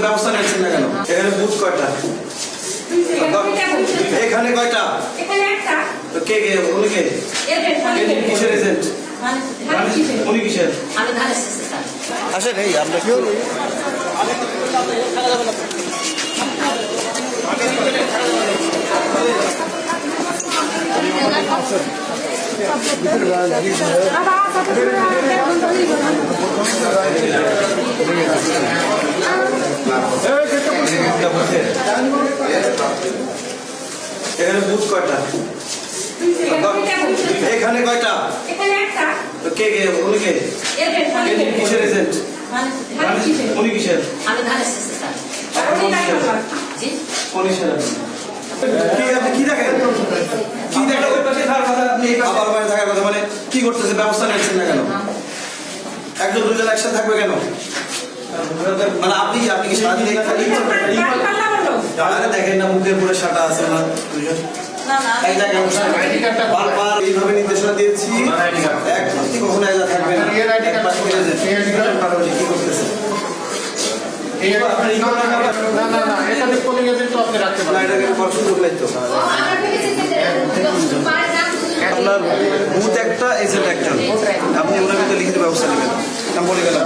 ব্যবস্থা নিচ্ছেন না কেন? এখানে বুথ কয়টা? এখানে কয়টা? তো কে কে উনি কে? কিসের এজেন্ট? উনি কিসের? আসেন এই আমরা কেউ এখানে বুথ কয়টা? এখানে কয়টা? তো কে কে উনি কে? কিসের এজেন্ট? উনি কিসের? কি দেখেন? কি দেখেন? আবার বাইরে থাকার কথা মানে কি করতেছে? ব্যবস্থা নিচ্ছেন না কেন? একজন দুজন একসাথে থাকবে কেন? মানে আপনি কি সারাদিন দেখেন না মুখের পুরো সাটা আছে না দুজন এক জায়গায় বারবার এইভাবে নির্দেশনা দিয়েছি এক ব্যক্তি কখনো একা থাকবে না কি করতেছে আপনার বুথ একটা এজেন্ট একজন আপনি ওনার ভিতরে লিখিত ব্যবস্থা নেবেন আমি বলে গেলাম